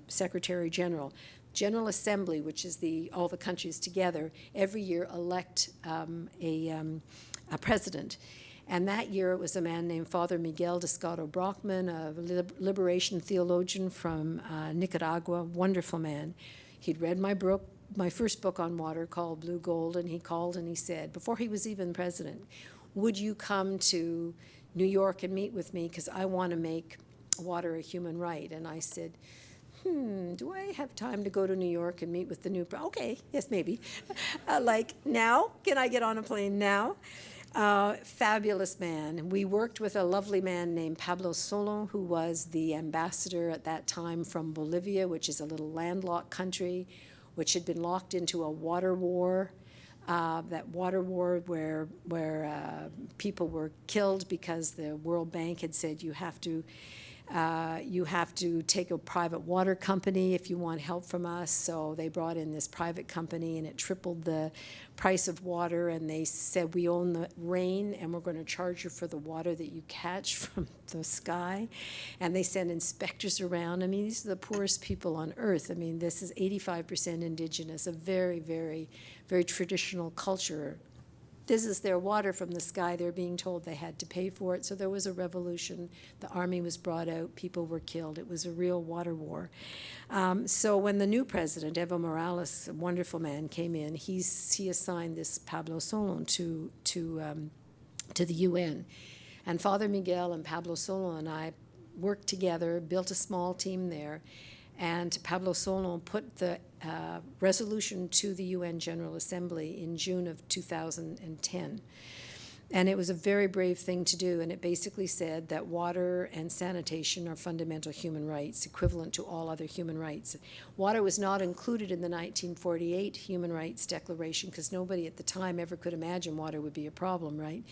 Secretary General. General Assembly, which is all the countries together, every year elect a president. And that year it was a man named Father Miguel Descado Brockman, a liberation theologian from Nicaragua, wonderful man. He'd read my first book on water called Blue Gold, and he called and he said, before he was even president, would you come to New York and meet with me, because I want to make water a human right? And I said, do I have time to go to New York and meet with the new okay, yes, maybe. Like, now? Can I get on a plane now? Fabulous man. We worked with a lovely man named Pablo Solon, who was the ambassador at that time from Bolivia, which is a little landlocked country, which had been locked into a water war. That water war where people were killed because the World Bank had said you have to take a private water company if you want help from us. So they brought in this private company, and it tripled the price of water, and they said, we own the rain, and we're going to charge you for the water that you catch from the sky. And they sent inspectors around. I mean, these are the poorest people on earth. I mean, this is 85% indigenous, a very, very, very traditional culture. This is their water from the sky. They're being told they had to pay for it. So there was a revolution. The army was brought out. People were killed. It was a real water war. So when the new president, Evo Morales, a wonderful man, came in, he assigned this Pablo Solon to the UN. And Father Miguel and Pablo Solon and I worked together, built a small team there. And Pablo Solon put the resolution to the UN General Assembly in June of 2010. And it was a very brave thing to do, and it basically said that water and sanitation are fundamental human rights, equivalent to all other human rights. Water was not included in the 1948 Human Rights Declaration, because nobody at the time ever could imagine water would be a problem, right?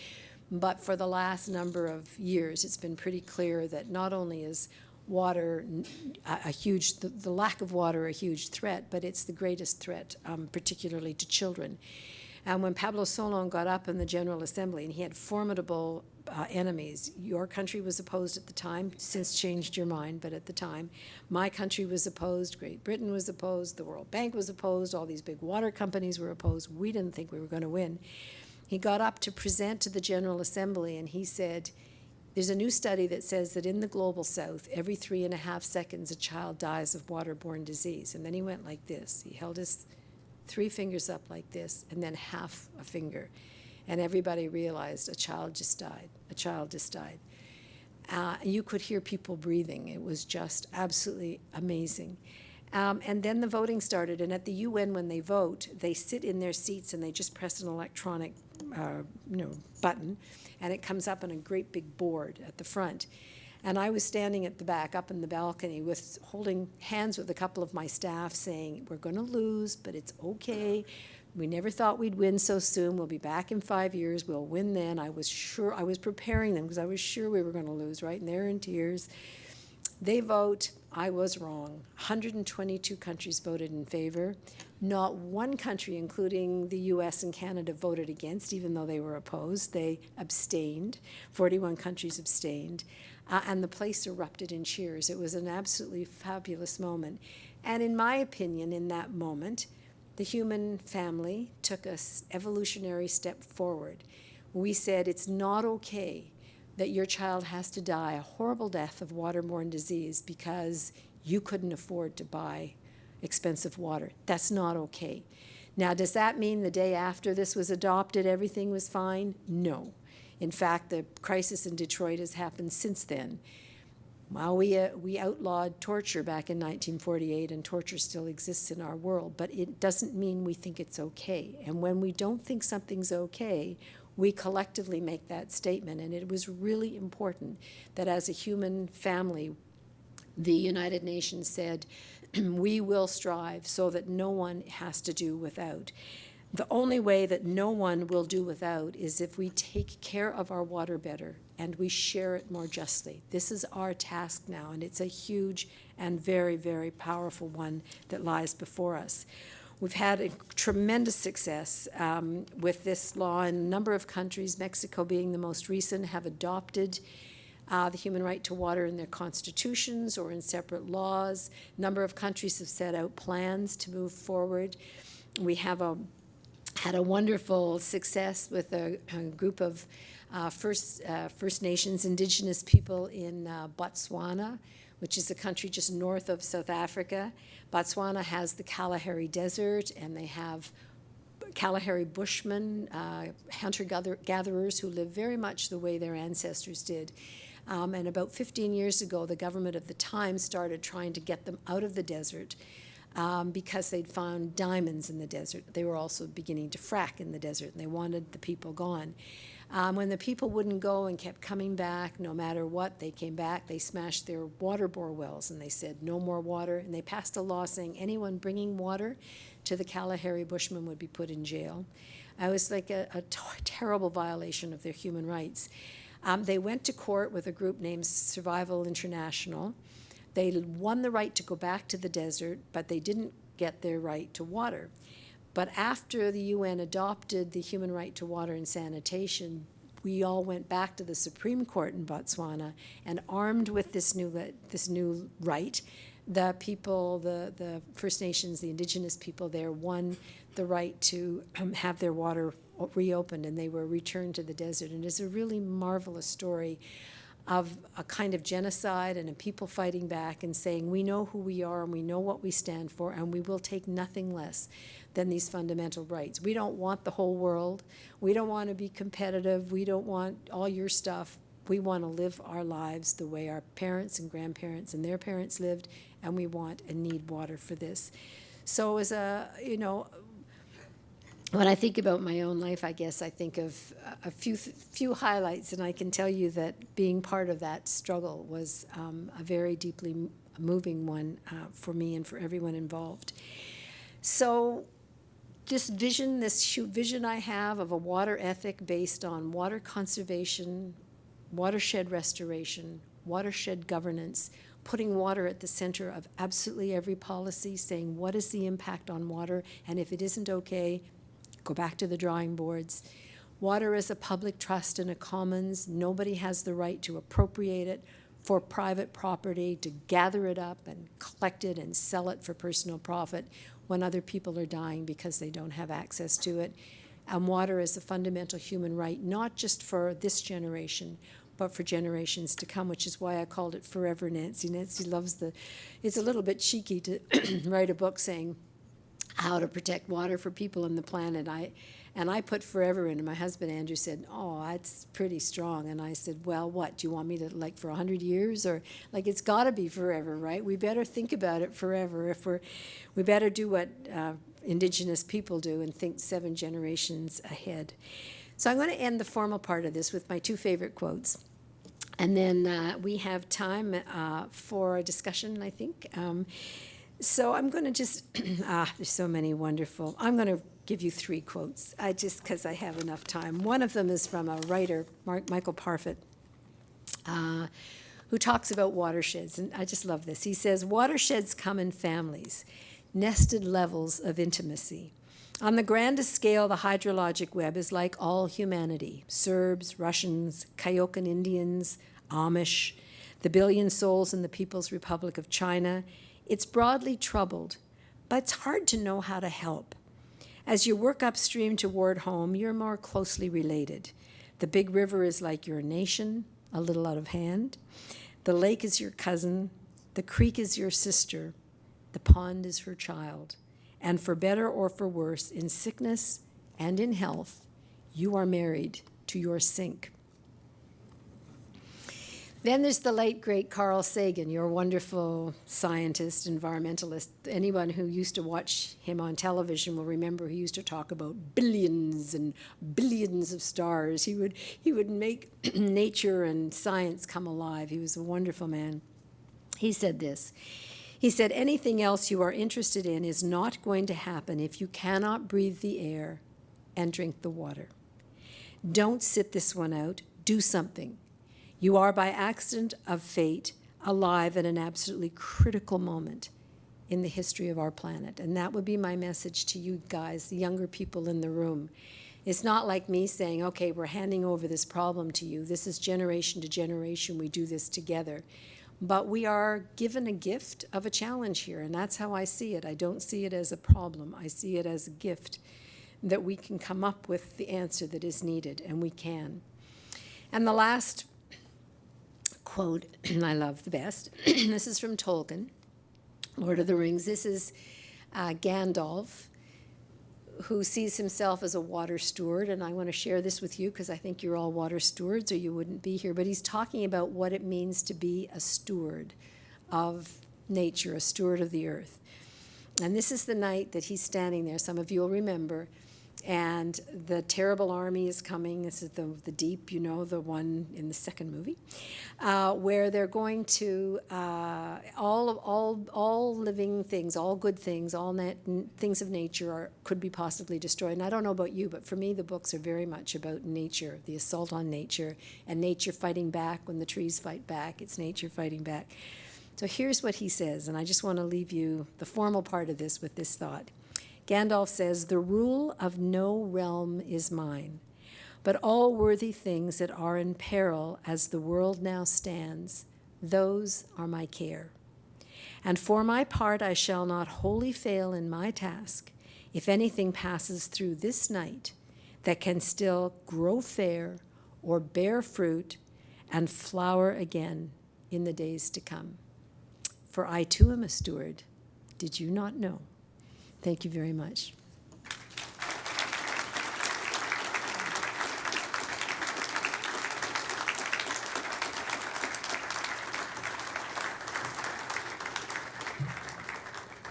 But for the last number of years, it's been pretty clear that not only is water the lack of water a huge threat, but it's the greatest threat, particularly to children. And when Pablo Solon got up in the General Assembly, and he had formidable enemies, your country was opposed at the time, since changed your mind, but at the time, my country was opposed, Great Britain was opposed, the World Bank was opposed, all these big water companies were opposed. We didn't think we were going to win. He got up to present to the General Assembly, and he said, there's a new study that says that in the global south, every 3.5 seconds, a child dies of waterborne disease. And then he went like this. He held his 3 fingers up like this, and then half a finger. And everybody realized a child just died. A child just died. You could hear people breathing. It was just absolutely amazing. And then the voting started. And at the UN, when they vote, they sit in their seats and they just press an electronic button, and it comes up on a great big board at the front. And I was standing at the back, up in the balcony, holding hands with a couple of my staff, saying, we're going to lose, but it's okay. We never thought we'd win so soon. We'll be back in 5 years. We'll win then. I was sure. I was preparing them because I was sure we were going to lose, right? And they're in tears. They vote. I was wrong. 122 countries voted in favor. Not one country, including the US and Canada, voted against, even though they were opposed. They abstained. 41 countries abstained. And the place erupted in cheers. It was an absolutely fabulous moment. And in my opinion, in that moment, the human family took an evolutionary step forward. We said, it's not okay that your child has to die a horrible death of waterborne disease because you couldn't afford to buy expensive water. That's not okay. Now, does that mean the day after this was adopted, everything was fine? No. In fact, the crisis in Detroit has happened since then. Well, we outlawed torture back in 1948, and torture still exists in our world, but it doesn't mean we think it's okay. And when we don't think something's okay, we collectively make that statement. And it was really important that as a human family, the United Nations said, we will strive so that no one has to do without. The only way that no one will do without is if we take care of our water better and we share it more justly. This is our task now, and it's a huge and very, very powerful one that lies before us. We've had a tremendous success with this law in a number of countries, Mexico being the most recent, have adopted the human right to water in their constitutions or in separate laws. A number of countries have set out plans to move forward. We have had a wonderful success with a group of First Nations Indigenous people in Botswana, which is a country just north of South Africa. Botswana has the Kalahari Desert, and they have Kalahari Bushmen, hunter-gatherers who live very much the way their ancestors did. And about 15 years ago, the government of the time started trying to get them out of the desert because they'd found diamonds in the desert. They were also beginning to frack in the desert, and they wanted the people gone. When the people wouldn't go and kept coming back, no matter what, they came back, they smashed their water bore wells, and they said, no more water. And they passed a law saying anyone bringing water to the Kalahari Bushmen would be put in jail. It was like a terrible violation of their human rights. They went to court with a group named Survival International. They won the right to go back to the desert, but they didn't get their right to water. But after the UN adopted the human right to water and sanitation, we all went back to the Supreme Court in Botswana, and armed with this new right, the people, the First Nations, the Indigenous people there, won the right to have their water reopened, and they were returned to the desert. And it's a really marvelous story of a kind of genocide and a people fighting back and saying, we know who we are and we know what we stand for, and we will take nothing less than these fundamental rights. We don't want the whole world. We don't want to be competitive. We don't want all your stuff. We want to live our lives the way our parents and grandparents and their parents lived, and we want and need water for this. So as when I think about my own life, I guess I think of a few highlights, and I can tell you that being part of that struggle was a very deeply moving one for me and for everyone involved. So this vision I have of a water ethic based on water conservation, watershed restoration, watershed governance, putting water at the center of absolutely every policy, saying what is the impact on water, and if it isn't okay, go back to the drawing boards. Water is a public trust in a commons. Nobody has the right to appropriate it for private property, to gather it up and collect it and sell it for personal profit when other people are dying because they don't have access to it. And water is a fundamental human right, not just for this generation, but for generations to come, which is why I called it Forever Nancy. Nancy loves it's a little bit cheeky to write a book saying how to protect water for people on the planet. And I put forever in, and my husband Andrew said, oh, that's pretty strong. And I said, well, what, do you want me to, like, for 100 years? Or, like, it's got to be forever, right? We better think about it forever. We better do what Indigenous people do and think 7 generations ahead. So I'm going to end the formal part of this with my 2 favorite quotes. And then we have time for a discussion, I think. So I'm going to just, there's so many wonderful, I'm going to give you 3 quotes, because I have enough time. One of them is from a writer, Michael Parfit, who talks about watersheds, and I just love this. He says, watersheds come in families, nested levels of intimacy. On the grandest scale, the hydrologic web is like all humanity, Serbs, Russians, Kyokan Indians, Amish, the billion souls in the People's Republic of China. It's broadly troubled, but it's hard to know how to help. As you work upstream toward home, you're more closely related. The big river is like your nation, a little out of hand. The lake is your cousin. The creek is your sister. The pond is her child. And for better or for worse, in sickness and in health, you are married to your sink. Then there's the late, great Carl Sagan, your wonderful scientist, environmentalist. Anyone who used to watch him on television will remember he used to talk about billions and billions of stars. He would make nature and science come alive. He was a wonderful man. He said this. He said, anything else you are interested in is not going to happen if you cannot breathe the air and drink the water. Don't sit this one out. Do something. You are, by accident of fate, alive at an absolutely critical moment in the history of our planet. And that would be my message to you guys, the younger people in the room, It's not like me saying, okay, we're handing over this problem to you. This is generation to generation. We do this together. But we are given a gift of a challenge here, and that's how I see it. I don't see it as a problem. I see it as a gift that we can come up with the answer that is needed, and we can. And the last quote I love the best, this is from Tolkien, Lord of the Rings. This is Gandalf, who sees himself as a water steward, and I want to share this with you because I think you're all water stewards or you wouldn't be here, but he's talking about what it means to be a steward of nature, a steward of the earth. And this is the night that he's standing there, some of you will remember, and the terrible army is coming. This is the Deep, you know, the one in the second movie, where they're going to, all living things, all good things, things of nature could be possibly destroyed. And I don't know about you, but for me, the books are very much about nature, the assault on nature, and nature fighting back when the trees fight back. It's nature fighting back. So here's what he says, and I just want to leave you the formal part of this with this thought. Gandalf says, "The rule of no realm is mine, but all worthy things that are in peril as the world now stands, those are my care. And for my part I shall not wholly fail in my task, if anything passes through this night that can still grow fair or bear fruit and flower again in the days to come. For I too am a steward. Did you not know?" Thank you very much.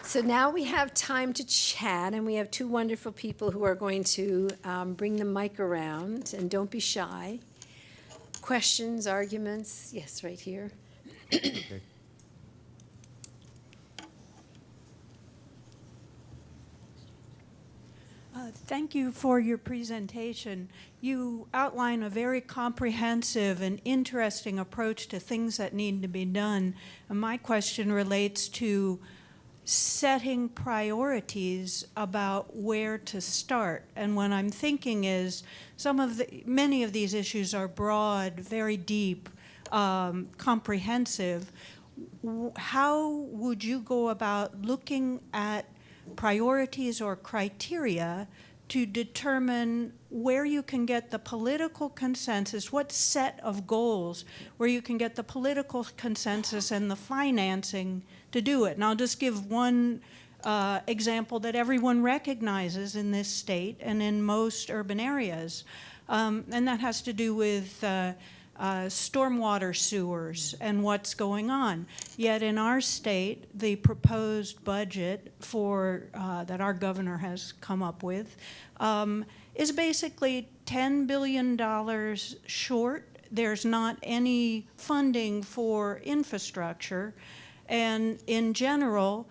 So now we have time to chat, and we have two wonderful people who are going to bring the mic around, and don't be shy. Questions, arguments? Yes, right here. Okay. Thank you for your presentation. You outline a very comprehensive and interesting approach to things that need to be done. And my question relates to setting priorities about where to start. And what I'm thinking is many of these issues are broad, very deep, comprehensive. How would you go about looking at priorities or criteria to determine where you can get the political consensus, what set of goals where you can get the political consensus and the financing to do it? And I'll just give one example that everyone recognizes in this state and in most urban areas, and that has to do with stormwater sewers and what's going on. Yet in our state, the proposed budget that our governor has come up with is basically $10 billion short. There's not any funding for infrastructure. And in general,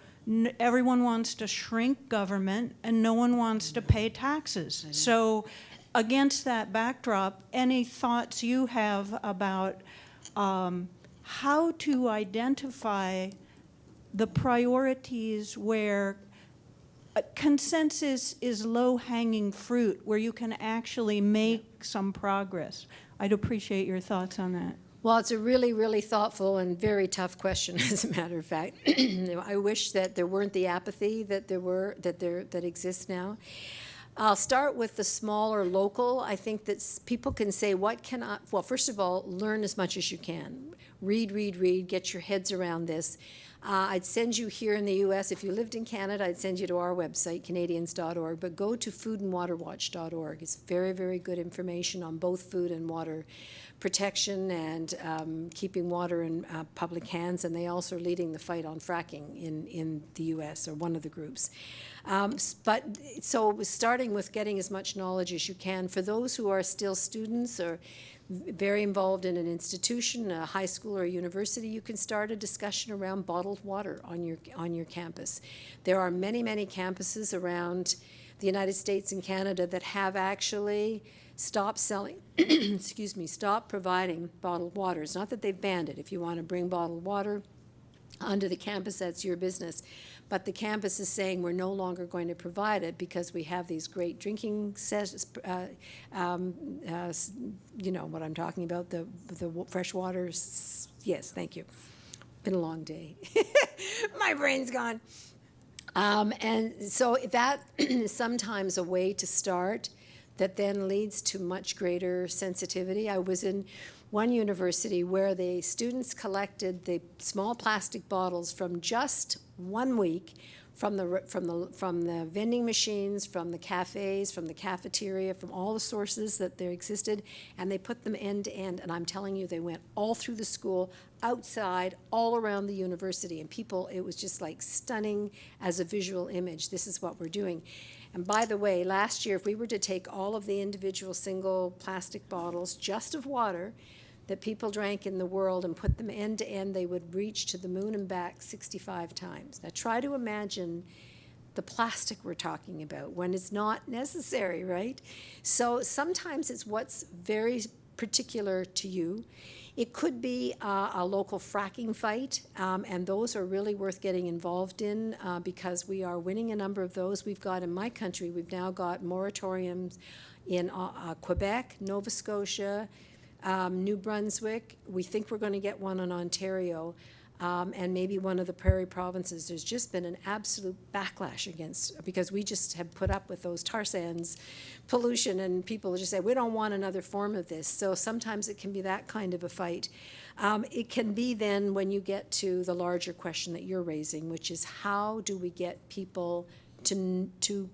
everyone wants to shrink government and no one wants to pay taxes. So against that backdrop, any thoughts you have about how to identify the priorities where consensus is low-hanging fruit, where you can actually make some progress? I'd appreciate your thoughts on that. Well, it's a really, really thoughtful and very tough question, as a matter of fact. I wish that there weren't the apathy that exists now. I'll start with the small or local. I think that people can say, well, first of all, learn as much as you can. Read, get your heads around this. I'd send you here in the U.S., if you lived in Canada, I'd send you to our website, Canadians.org, but go to foodandwaterwatch.org. It's very, very good information on both food and water protection and keeping water in public hands, and they also are leading the fight on fracking in the U.S., or one of the groups. So starting with getting as much knowledge as you can. For those who are still students or very involved in an institution, a high school or a university, you can start a discussion around bottled water on your campus. There are many, many campuses around the United States and Canada that have actually stopped selling, stopped providing bottled water. It's not that they've banned it. If you want to bring bottled water, onto the campus, that's your business. But the campus is saying we're no longer going to provide it because we have these great drinking you know what I'm talking about, the fresh water. Yes, thank you. Been a long day. My brain's gone. And so that is sometimes a way to start that then leads to much greater sensitivity. I was in one university where the students collected the small plastic bottles from just 1 week from the vending machines, from the cafes, from the cafeteria, from all the sources that there existed, and they put them end to end. And I'm telling you, they went all through the school, outside, all around the university, and people, it was just like stunning as a visual image. This is what we're doing. And by the way, last year, if we were to take all of the individual single plastic bottles just of water that people drank in the world and put them end to end, they would reach to the moon and back 65 times. Now try to imagine the plastic we're talking about when it's not necessary, right? So sometimes it's what's very particular to you. It could be a local fracking fight, and those are really worth getting involved in because we are winning a number of those. We've got, in my country, we've now got moratoriums in Quebec, Nova Scotia, New Brunswick. We think we're going to get one in Ontario, and maybe one of the prairie provinces. There's just been an absolute backlash against, because we just have put up with those tar sands pollution, and people just say, we don't want another form of this. So sometimes it can be that kind of a fight. It can be then when you get to the larger question that you're raising, which is how do we get people to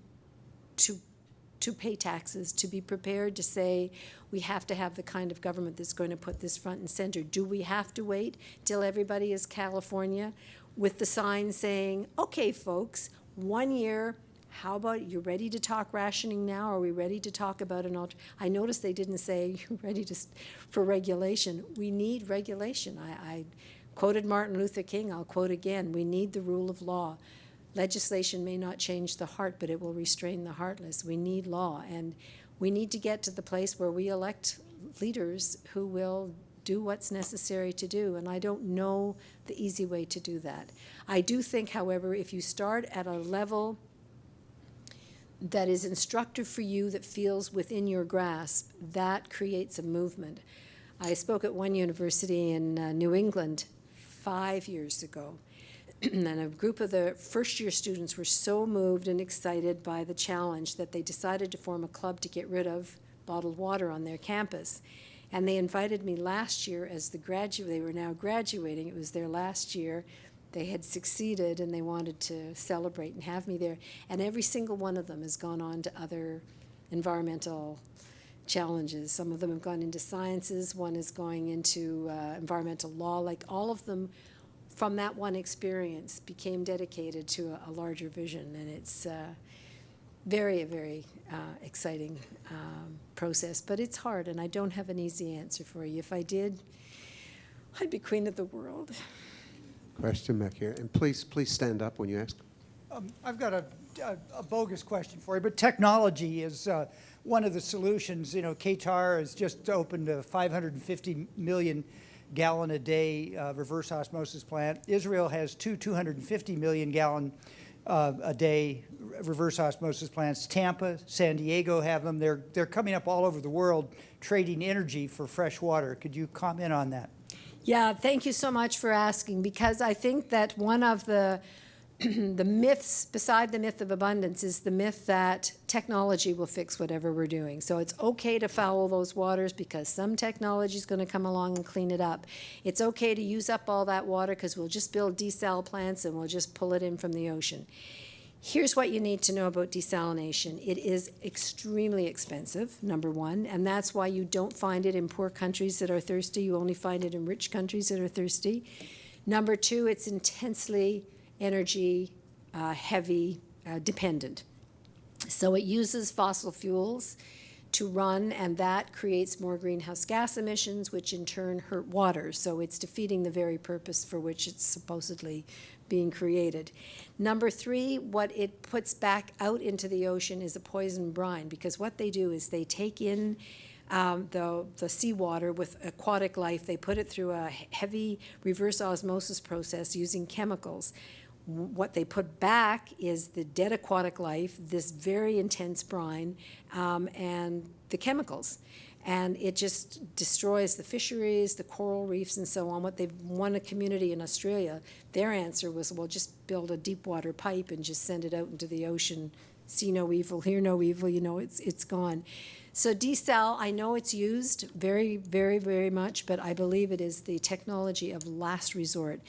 pay taxes, to be prepared to say we have to have the kind of government that's going to put this front and center. Do we have to wait till everybody is California with the sign saying, okay, folks, 1 year, how about you ready to talk rationing now? Are we ready to talk about an I noticed they didn't say you're ready for regulation. We need regulation. I quoted Martin Luther King. I'll quote again. We need the rule of law. Legislation may not change the heart, but it will restrain the heartless. We need law, and we need to get to the place where we elect leaders who will do what's necessary to do, and I don't know the easy way to do that. I do think, however, if you start at a level that is instructive for you, that feels within your grasp, that creates a movement. I spoke at one university in New England 5 years ago, and a group of the first-year students were so moved and excited by the challenge that they decided to form a club to get rid of bottled water on their campus. And they invited me last year as the graduate. They were now graduating. It was their last year. They had succeeded, and they wanted to celebrate and have me there. And every single one of them has gone on to other environmental challenges. Some of them have gone into sciences. One is going into environmental law. Like, all of them, from that one experience, became dedicated to a larger vision. And it's very, very exciting process. But it's hard, and I don't have an easy answer for you. If I did, I'd be queen of the world. Question back here, and please stand up when you ask. I've got a bogus question for you, but technology is one of the solutions. You know, Qatar has just opened a 550 million gallon a day reverse osmosis plant. Israel has 250 million gallon a day reverse osmosis plants. Tampa, San Diego have them. They're coming up all over the world, trading energy for fresh water. Could you comment on that? Yeah, thank you so much for asking, because I think that one of the the myths, beside the myth of abundance, is the myth that technology will fix whatever we're doing. So it's okay to foul those waters because some technology is going to come along and clean it up. It's okay to use up all that water because we'll just build desal plants and we'll just pull it in from the ocean. Here's what you need to know about desalination. It is extremely expensive, number one, and that's why you don't find it in poor countries that are thirsty. You only find it in rich countries that are thirsty. Number two, it's intensely energy heavy dependent. So it uses fossil fuels to run, and that creates more greenhouse gas emissions, which in turn hurt water. So it's defeating the very purpose for which it's supposedly being created. Number three, what it puts back out into the ocean is a poison brine, because what they do is they take in the seawater with aquatic life. They put it through a heavy reverse osmosis process using chemicals. What they put back is the dead aquatic life, this very intense brine, and the chemicals. And it just destroys the fisheries, the coral reefs, and so on. What they've won a community in Australia, their answer was, well, just build a deep water pipe and just send it out into the ocean. See no evil, hear no evil, you know, it's gone. So desal, I know it's used very, very, very much, but I believe it is the technology of last resort.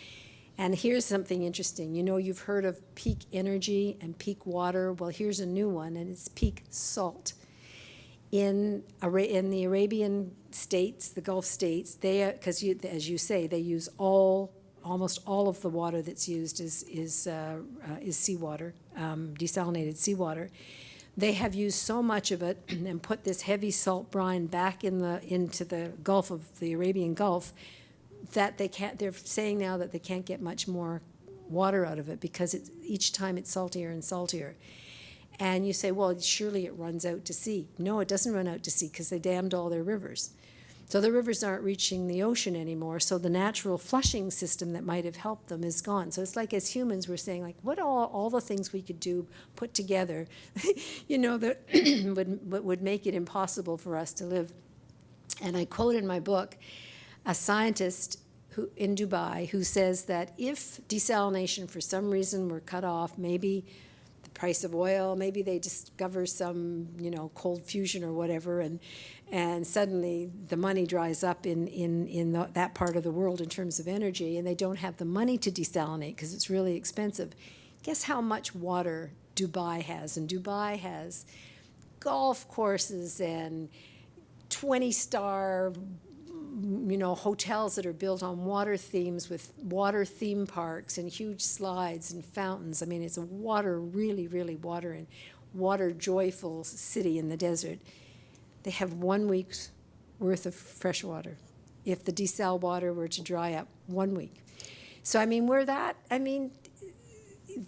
And here's something interesting. You know, you've heard of peak energy and peak water. Well, here's a new one, and it's peak salt. In the Arabian states, the Gulf states, they, because as you say, they use almost all of the water that's used is seawater, desalinated seawater. They have used so much of it and put this heavy salt brine back into the Gulf of the Arabian Gulf that they can't. They're saying now that they can't get much more water out of it because each time it's saltier and saltier. And you say, well, surely it runs out to sea. No, it doesn't run out to sea because they dammed all their rivers. So the rivers aren't reaching the ocean anymore, so the natural flushing system that might have helped them is gone. So it's like as humans we're saying, like, what all the things we could do put together, you know, that would make it impossible for us to live. And I quote in my book a scientist in Dubai who says that if desalination for some reason were cut off, maybe price of oil, maybe they discover some, you know, cold fusion or whatever, and suddenly the money dries up in that part of the world in terms of energy, and they don't have the money to desalinate because it's really expensive. Guess how much water Dubai has? And Dubai has golf courses and 20-star, you know, hotels that are built on water themes with water theme parks and huge slides and fountains. I mean, it's a really, really water joyful city in the desert. They have 1 week's worth of fresh water if the desal water were to dry up 1 week. So, I mean,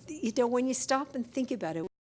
you know, when you stop and think about it,